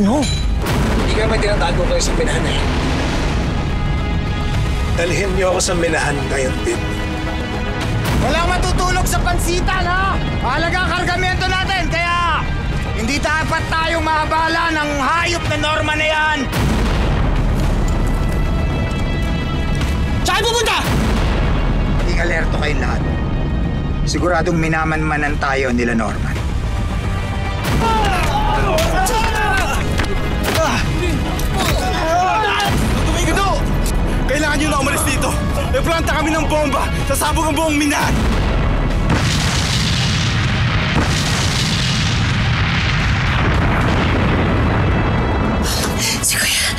Ano? Hindi ka may tinatago kayo sa minahan eh. Dalhin niyo ako sa minahan ngayon din. Walang matutulog sa pansitan, ha? Mahalaga ang kargamento natin, kaya hindi dapat tayong maabala ng hayop na Norman na yan! Saan pupunta? Maging alerto kayong lahat. Siguradong minamanmanan tayo nila Norman. Gumigido! Kailangan nyo na umalis dito. May planta kami ng bomba. Sasabog ang buong minahan. Si Kuya.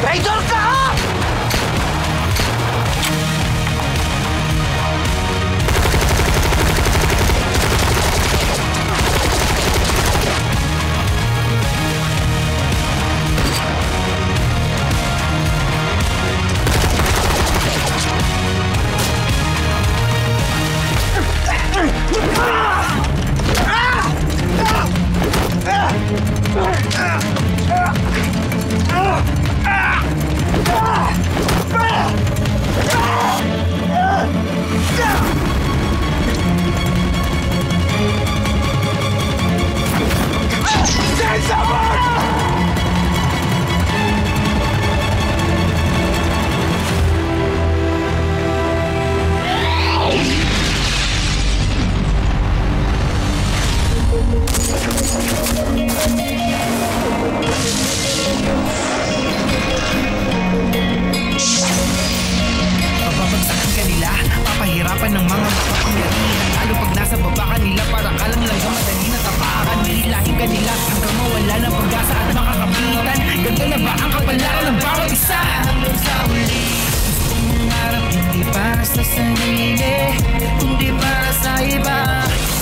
Traitor ka, ha? Papabagsakan ka nila, papahirapan ng mga makapangyarihan. Lalo pag nasa baba ka nila, para ka lang madali na tapakan. Hihilahin ka nila hanggang mawala ng pag-asa at makakapitan. Ganto na ba ang kapalaran ng bawat isa? Hanggang sa uli, gustong mangarap, hindi para sa sarili, hindi para sa iba.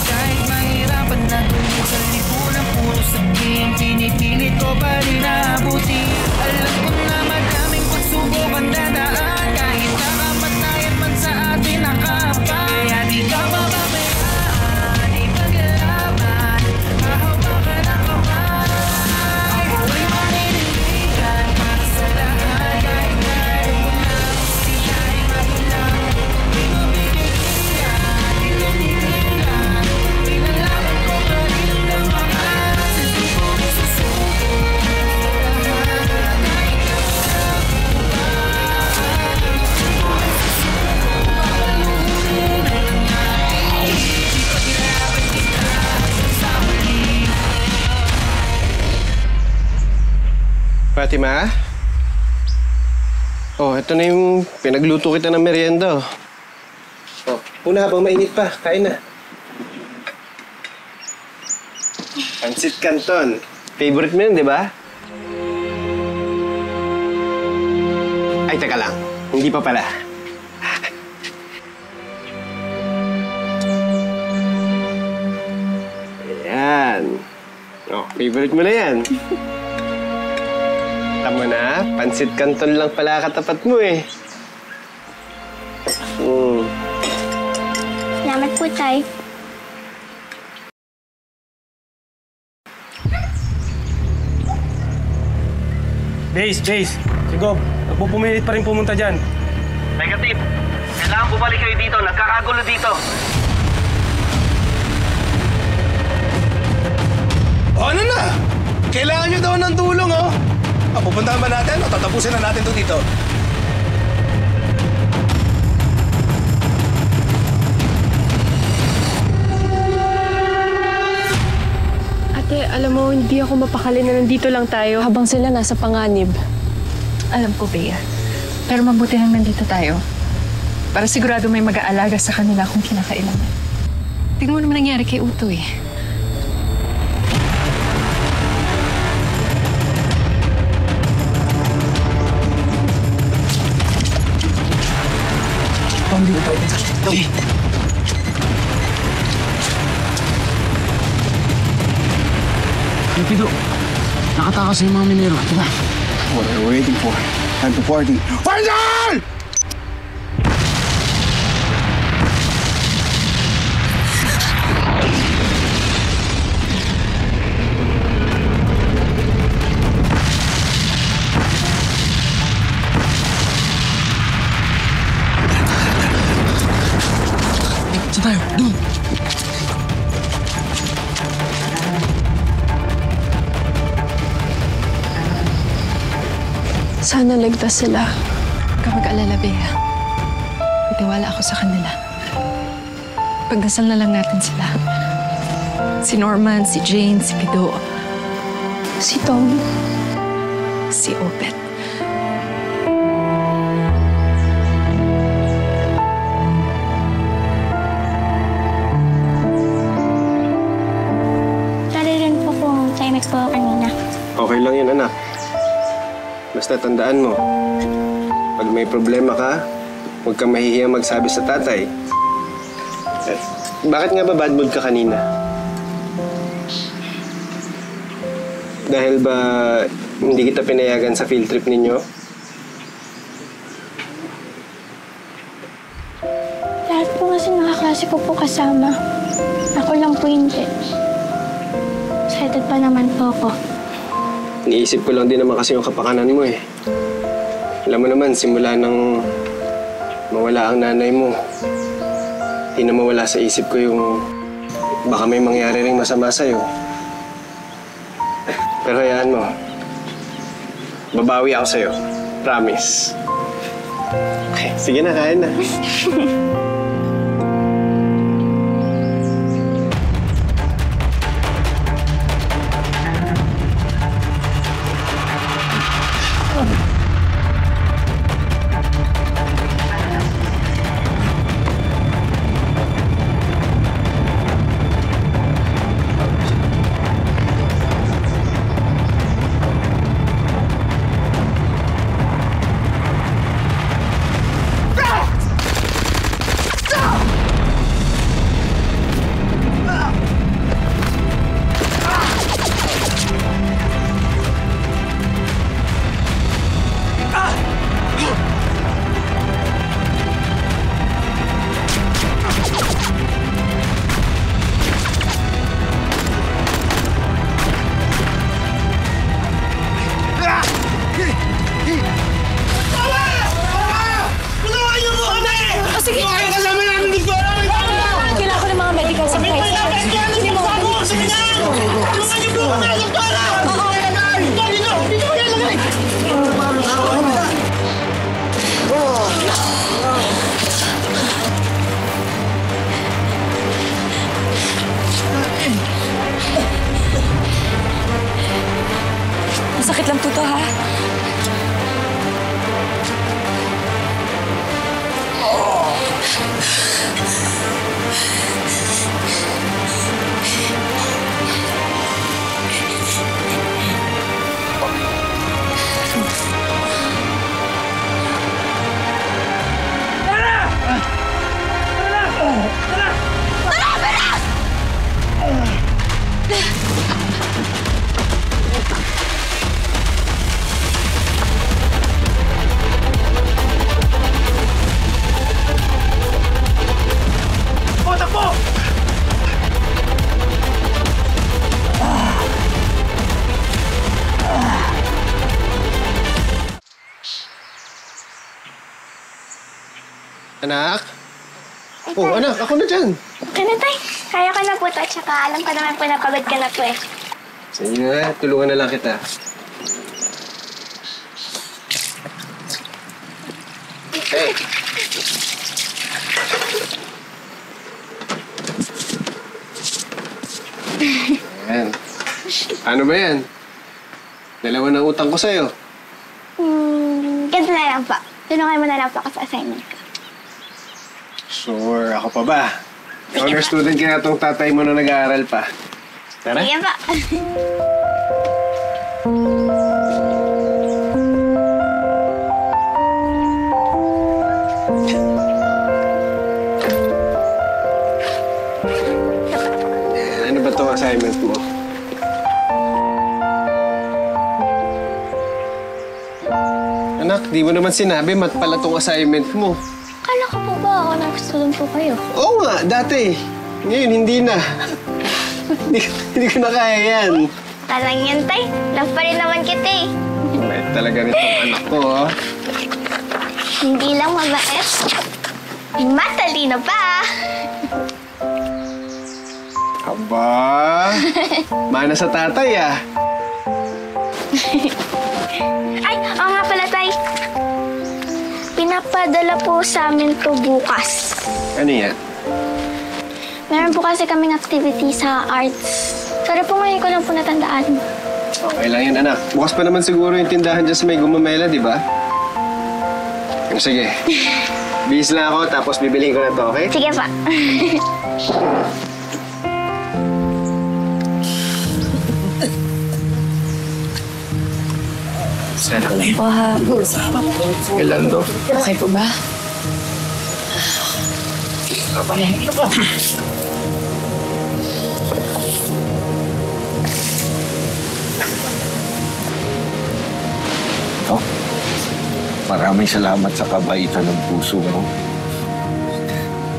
Kahit mahirapan na tulog sa lipunan, puro sabihin, pinipilit ko pa rin abuti. Alam ko na madaming pagsubok ang dadaan, kahit nakapatayan man sa atin nakapa. Kaya di ka mababayaan, ipaglaban, kahawakan ang kamay. Ako'y maninindigan para sa lahat, kahit meron mo na siya'y magulang. Di mo bibigyan, di mo bibigyan, pinalaman ko pa rin ng mga sasibong susuko. Fatima? Oh, ito na yung pinagluto kita ng merienda. Oh, una habang mainit pa. Kain na. Pansit Canton. Favorite mo yun, di ba? Ay, teka lang. Hindi pa pala. Ayan. Oh, favorite mo na yan. Tama na, Pansit Canton lang pala katapat mo eh. Salamat po, Tay. Days. Si Gob, nagpupumilit pa rin pumunta dyan. Negative. Kailangan bumalik kayo dito. Nagkakagulo dito. O ano na? Kailangan nyo daw ng tulong, oh. Pupuntahan ba natin o tatapusin na natin ito dito? Ate, alam mo, hindi ako mapakali na nandito lang tayo habang sila nasa panganib. Alam ko, Bea. Pero mabuti nang nandito tayo. Para sigurado may mag-aalaga sa kanila kung kinakailangan. Tingnan mo naman nangyari kay Uto eh. Pido, nakatakas yung mga minero. Diba? What are we waiting for? Time to party. Final! Saan tayo? Doon! Sana ligtas sila. Huwag ka mag-alala, Bea. Pagtiwala ako sa kanila. Pagdasal na lang natin sila. Si Norman, si Jane, si Pido, Si Tommy. si Obet. Sorry rin po kung Timex po kanina. Okay lang yun, anak. Basta tandaan mo, pag may problema ka, huwag kang mahihiyang magsabi sa tatay. Eh, bakit nga ba bad mood ka kanina? Dahil ba hindi kita pinayagan sa field trip ninyo? Lahat po kasi nakaklase ko po kasama. Ako lang po hindi. Excited pa naman po ako. Iniisip ko lang din naman kasi yung kapakanan mo eh. Alam mo naman, simula nang mawala ang nanay mo, hindi na mawala sa isip ko yung baka may mangyari ring masama sa'yo. Pero hayaan mo, babawi ako sa'yo. Promise. Okay, sige na, kain na. Masakit lang po to, ha? Anak? Oh, anak, ako na dyan. Okay na, Tay. Kaya ka na po to. Tsaka alam ko naman po na pagod ka na po eh. Sige na, tulungan na lang kita. Hey! Ayan. Ano ba yan? Dalawa na utang ko sa'yo. Ganito na lang po. Tulungan mo na lang po ako sa assignment ko. Sure, ako pa ba? Honor student kaya itong tatay mo na nag-aaral pa. Tara. Sige po. Ano ba itong assignment mo? Anak, di mo naman sinabi, mat pala itong assignment mo. Akala ko po ba ako nag-student po kayo? Oo nga, dati. Ngayon, hindi na. hindi ko na kaya yan. Talang yan, tay. Love pa rin naman kita eh. May talaga nitong anak ko, oh. Hindi lang mabait. Matalino pa. Aba, mana sa tatay, ah. Ay, oo nga pala, tay. Pinapadala po sa amin to bukas. Ano yan? Meron po kasi kaming activity sa arts. Pero po ngayon ko lang po natandaan. Okay lang yan, anak. Bukas pa naman siguro yung tindahan dyan sa may Gumamela, di ba? Sige. Bihis lang ako, tapos bibiliin ko na to, okay? Sige pa. Wah, Galando. okay po ba? Oh, maraming salamat sa kabaitan ng puso mo.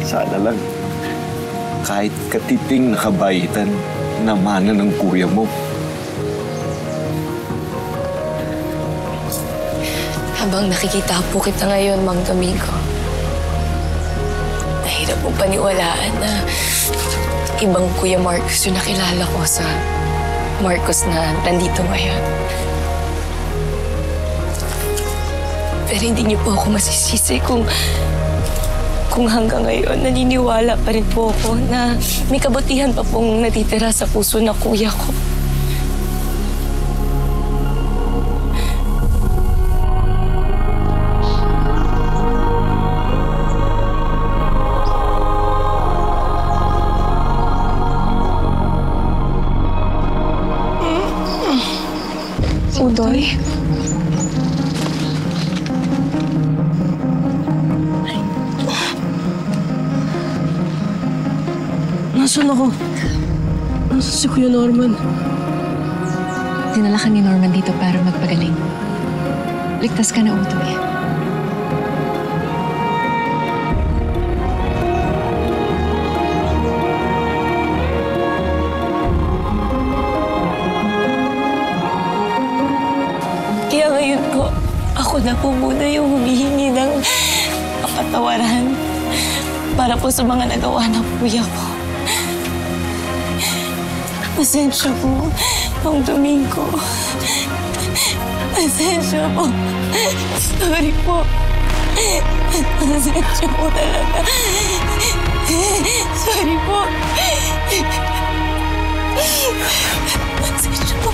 Sana lang, kahit katiting na kabaitan na mana ng kuya mo. Habang nakikita po kita ngayon, Mang Domingo, nahirap po paniwalaan na ibang Kuya Marcos yung nakilala ko sa Marcos na nandito ngayon. Pero hindi niyo po ako masisisi kung hanggang ngayon naniniwala pa rin po ako na may kabutihan pa pong natitira sa puso ng kuya ko. Udoy? Nasaan ako? Nasaan si Kuya Norman? Dinala ka ni Norman dito para magpagaling. Ligtas ka na, Udoy. Kaya ngayon po, ako na po muna yung humihingi ng kapatawaran para po sa mga nagawa ng kuya ko. Pasensya po, Mang Domingo. Pasensya po. Sorry po. Pasensya po talaga. Sorry po. Pasensya po.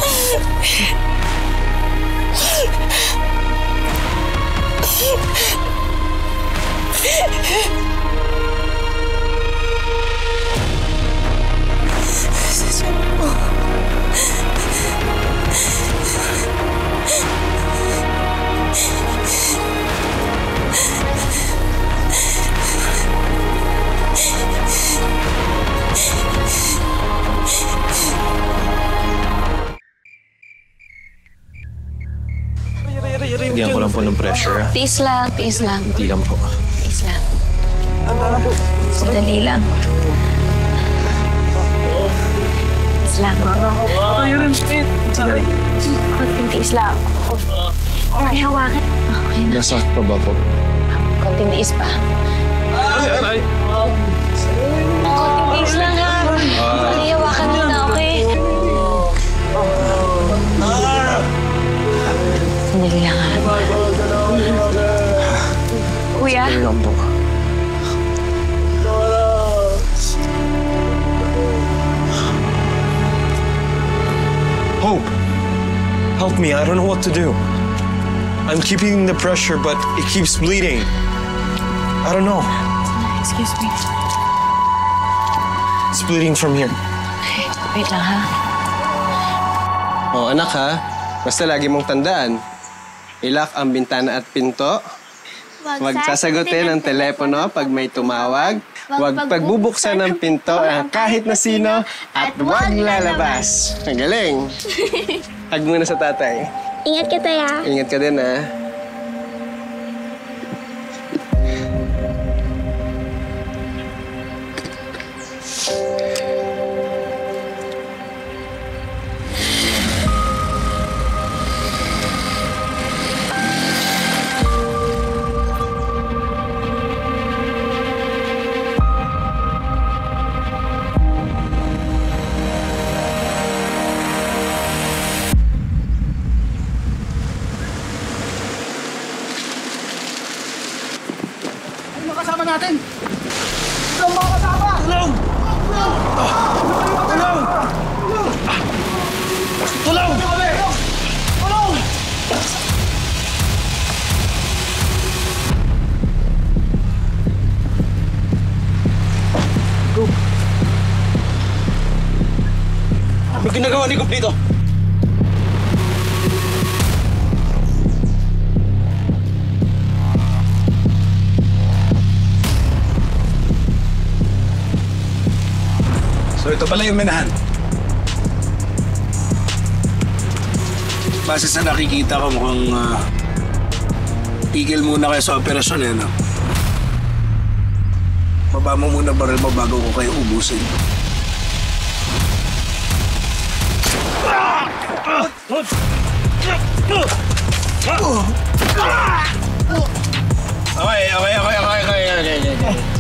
Bigyan ko lang po ng pressure, ha? Tiis lang, tiis lang. Hindi lang po. Tiis lang. Sandali lang. Tiis lang. Konting tiis lang. Ay, hawakan. Okay na. Nasakit pa ba po? Konting tiis pa. Konting tiis lang, ha? Hindi, hawakan mo na, okay? Sandali lang, ha? Kuya? Sandali lang po. Ho! help me. I don't know what to do. I'm keeping the pressure, but it keeps bleeding. I don't know. Excuse me. It's bleeding from here. Wait lang, ha? Oh, anak ha. Basta lagi mong tandaan. Ilak ang bintana at pinto. Huwag sasagutin ang telepono pag may tumawag. Huwag pagbubuksan ng pinto ang kahit na sino. At huwag lalabas. Ang galing. Hug muna sa tatay. Ingat ka, Taya. Ingat ka din, ha? Kasama natin! Tulong mga kasama! Tulong! Tulong! Tulong! Tulong! May ginagawa ni Gup dito. So ito pala yung menahan. Base sa nakikita ko mukhang tigil muna kayo sa operasyon eh, no? Baba mo muna baril mo bago ko kayo ubusin. Okay.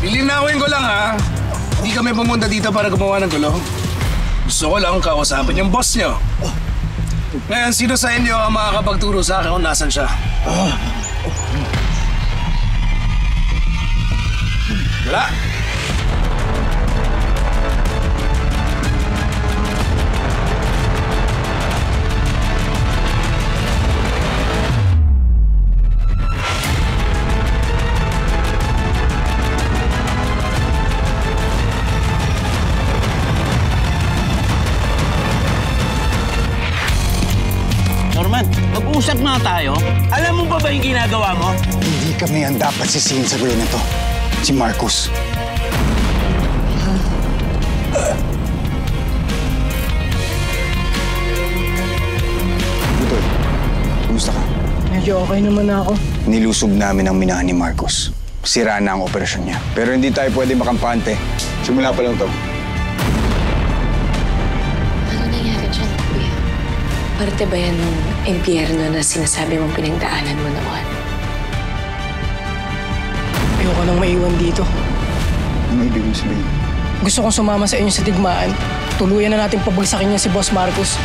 Lilinawin ko lang ha. Hindi kami pumunta dito para gumawa ng gulo. Gusto ko lang kausapin yung boss nyo. Ngayon, sino sa inyo ang makakapagturo sa akin kung nasan siya? Wala. Norman, mag-usap na tayo. Alam mo ba yung ginagawa mo? Hindi kami ang dapat sisihin sa gulo na to. Si Marcos. Butoy, kumusta ka? Medyo okay naman ako. Nilusob namin ang minahan ni Marcos. Sira na ang operasyon niya. Pero hindi tayo pwede makampante. Simula pa lang to. Ano nangyari dyan, kuya? Parte ba yan ng impyerno na sinasabi mong pinagdaanan mo noon? Ayoko nang maiwan dito. Ano ibig mo sabihin? Gusto kong sumama sa inyo sa digmaan. Tuluyan na natin pabagsakin niya si Boss Marcos.